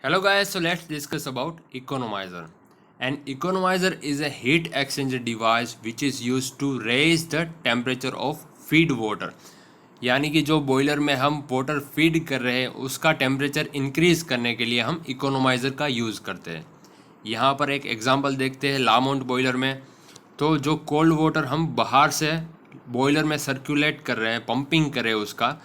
Hello guys, so let's discuss about economizer. An economizer is a heat exchanger device which is used to raise the temperature of feed water. यानी कि जो boiler में हम water feed कर रहे हैं उसका टेम्परेचर इंक्रीज करने के लिए हम इकोनोमाइज़र का यूज़ करते हैं। यहाँ पर एक एग्जांपल देखते हैं लामाउंट बॉयलर में। तो जो कोल्ड वाटर हम बाहर से बॉयलर में सर्कुलेट कर रहे हैं, पंपिंग कर रहे हैं उसका,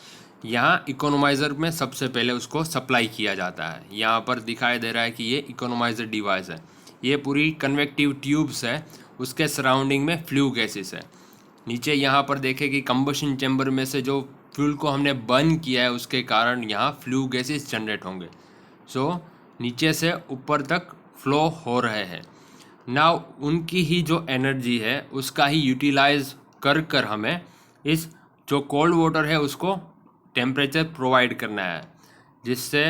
यहाँ इकोनोमाइज़र में सबसे पहले उसको सप्लाई किया जाता है। यहाँ पर दिखाई दे रहा है कि ये इकोनोमाइज़र डिवाइस है। ये पूरी कन्वेक्टिव ट्यूब्स है, उसके सराउंडिंग में फ्लू गैसेस है। नीचे यहाँ पर देखें कि कंबशन चैम्बर में से जो फ्यूल को हमने बर्न किया है उसके कारण यहाँ फ्लू गैसेस जनरेट होंगे। सो नीचे से ऊपर तक फ्लो हो रहे हैं। नाउ उनकी ही जो एनर्जी है उसका ही यूटिलाइज कर कर हमें इस जो कोल्ड वाटर है उसको टेम्परेचर प्रोवाइड करना है, जिससे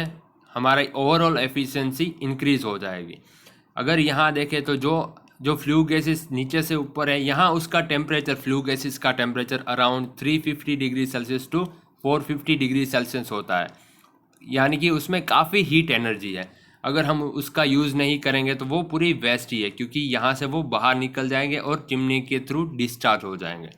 हमारी ओवरऑल एफिशिएंसी इंक्रीज़ हो जाएगी। अगर यहाँ देखें तो जो फ्लू गैसेस नीचे से ऊपर है, यहाँ उसका टेम्परेचर, फ्लू गैसेस का temperature around 350 degree Celsius to 450 degree Celsius होता है। यानी कि उसमें काफ़ी हीट एनर्जी है। अगर हम उसका यूज़ नहीं करेंगे तो वो पूरी वेस्ट ही है, क्योंकि यहाँ से वो बाहर निकल जाएंगे और चिमनी के थ्रू डिस्चार्ज हो जाएंगे।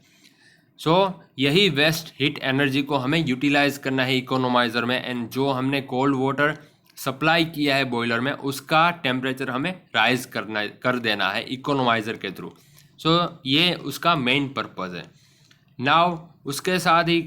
यही वेस्ट हीट एनर्जी को हमें यूटिलाइज करना है इकोनोमाइज़र में। एंड जो हमने कोल्ड वाटर सप्लाई किया है बॉयलर में उसका टेम्परेचर हमें राइज कर देना है इकोनोमाइज़र के थ्रू। ये उसका मेन पर्पज़ है। नाउ उसके साथ ही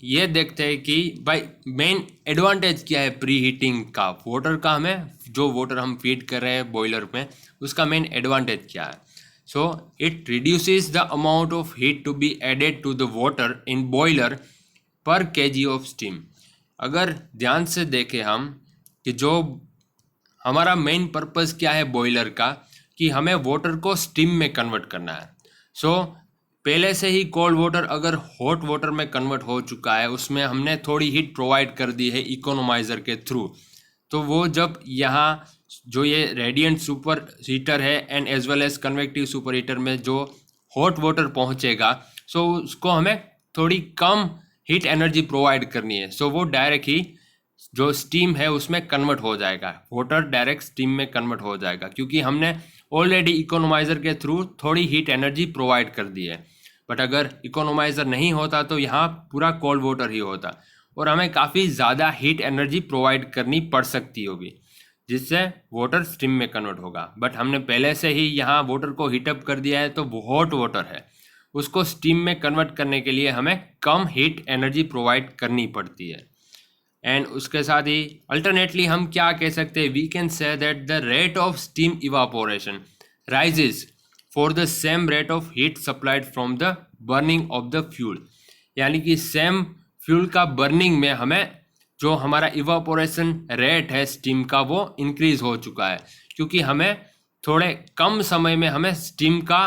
ये देखते हैं कि भाई मेन एडवांटेज क्या है प्री हीटिंग का वाटर का। हमें जो वाटर हम फीड कर रहे हैं बॉयलर में उसका मेन एडवांटेज क्या है। So it reduces the amount of heat to be added to the water in boiler per kg of steam। अगर ध्यान से देखें हम कि जो हमारा मेन पर्पस क्या है बॉयलर का, कि हमें वाटर को स्टीम में कन्वर्ट करना है। पहले से ही कोल्ड वाटर अगर हॉट वाटर में कन्वर्ट हो चुका है, उसमें हमने थोड़ी हीट प्रोवाइड कर दी है इकोनोमाइज़र के थ्रू, तो वो जब यहाँ जो ये रेडिएंट सुपर हीटर है and as well as convective super heater में जो हॉट वाटर पहुँचेगा, उसको हमें थोड़ी कम हीट एनर्जी प्रोवाइड करनी है। वो डायरेक्ट ही जो स्टीम है उसमें कन्वर्ट हो जाएगा, वाटर डायरेक्ट स्टीम में कन्वर्ट हो जाएगा, क्योंकि हमने ऑलरेडी इकोनोमाइज़र के थ्रू थोड़ी हीट एनर्जी प्रोवाइड कर दी है। बट अगर इकोनोमाइज़र नहीं होता तो यहाँ पूरा कोल्ड वाटर ही होता और हमें काफ़ी ज़्यादा हीट एनर्जी प्रोवाइड करनी पड़ सकती होगी, जिससे वाटर स्टीम में कन्वर्ट होगा। बट हमने पहले से ही यहाँ वाटर को हीटअप कर दिया है, तो हॉट वाटर है, उसको स्टीम में कन्वर्ट करने के लिए हमें कम हीट एनर्जी प्रोवाइड करनी पड़ती है। एंड उसके साथ ही अल्टरनेटली हम क्या कह सकते हैं, we can say that the rate of steam evaporation rises for the same rate of heat supplied from the burning of the fuel. यानी कि सेम फ्यूल का बर्निंग में हमें जो हमारा इवापोरेशन रेट है स्टीम का वो इंक्रीज हो चुका है, क्योंकि हमें थोड़े कम समय में हमें स्टीम का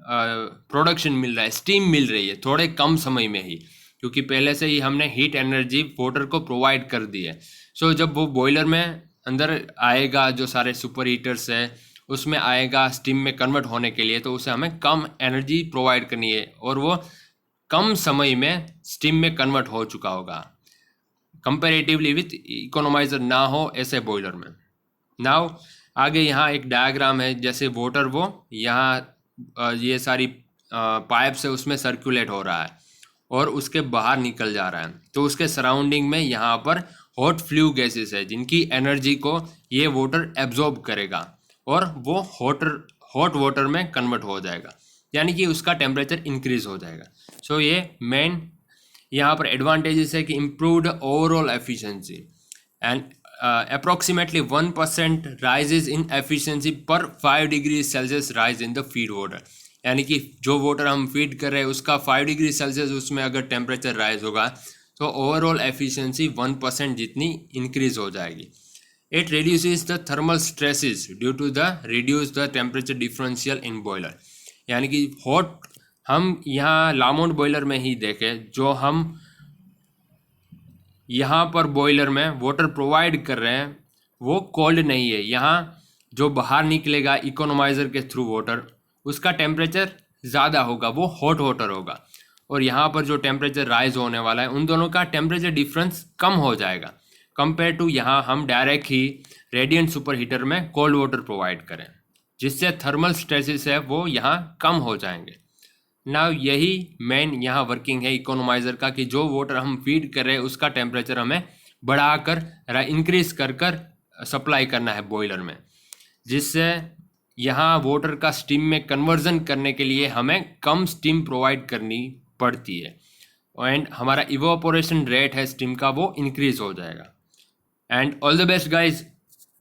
प्रोडक्शन मिल रहा है, स्टीम मिल रही है थोड़े कम समय में ही, क्योंकि पहले से ही हमने हीट एनर्जी वाटर को प्रोवाइड कर दी है। जब वो बॉयलर में अंदर आएगा, जो सारे सुपर हीटर्स है उसमें आएगा स्टीम में कन्वर्ट होने के लिए, तो उसे हमें कम एनर्जी प्रोवाइड करनी है और वो कम समय में स्टीम में कन्वर्ट हो चुका होगा कंपेरेटिवली विथ इकोनोमाइज़र ना हो ऐसे बॉयलर में। नाउ आगे यहाँ एक डायग्राम है, जैसे वाटर वो यहाँ ये सारी पाइप से उसमें सर्कुलेट हो रहा है और उसके बाहर निकल जा रहा है, तो उसके सराउंडिंग में यहाँ पर हॉट फ्लू गैसेस है जिनकी एनर्जी को ये वाटर एब्जॉर्ब करेगा और वो हॉट वाटर में कन्वर्ट हो जाएगा, यानी कि उसका टेम्परेचर इंक्रीज हो जाएगा। ये मेन यहाँ पर एडवांटेजेस है कि improved overall efficiency and approximately 1% rises in efficiency पर 5 degree Celsius rise in the feed water. यानी कि जो वाटर हम फीड कर रहे हैं उसका 5 डिग्री सेल्सियस उसमें अगर टेम्परेचर राइज होगा तो ओवरऑल एफिशिएंसी 1% जितनी इंक्रीज हो जाएगी। It reduces the thermal stresses due to the reduce the temperature differential in boiler. यानी कि हॉट हम यहाँ लामाउंट बॉयलर में ही देखें, जो हम यहाँ पर बॉयलर में वाटर प्रोवाइड कर रहे हैं वो कोल्ड नहीं है। यहाँ जो बाहर निकलेगा इकोनोमाइज़र के थ्रू वाटर, उसका टेम्परेचर ज़्यादा होगा, वो हॉट वाटर होगा, और यहाँ पर जो टेम्परेचर राइज होने वाला है उन दोनों का टेम्परेचर डिफरेंस कम हो जाएगा कंपेयर टू यहाँ हम डायरेक्ट ही रेडिएंट सुपर हीटर में कोल्ड वाटर प्रोवाइड करें, जिससे थर्मल स्ट्रेसेस है वो यहाँ कम हो जाएंगे। नाउ यही मेन यहाँ वर्किंग है इकोनोमाइज़र का, कि जो वाटर हम फीड कर रहे हैं उसका टेम्परेचर हमें बढ़ाकर इंक्रीज कर कर सप्लाई करना है बॉयलर में, जिससे यहाँ वाटर का स्टीम में कन्वर्जन करने के लिए हमें कम स्टीम प्रोवाइड करनी पड़ती है, एंड हमारा इवोपोरेशन रेट है स्टीम का वो इंक्रीज हो जाएगा। And all the best guys,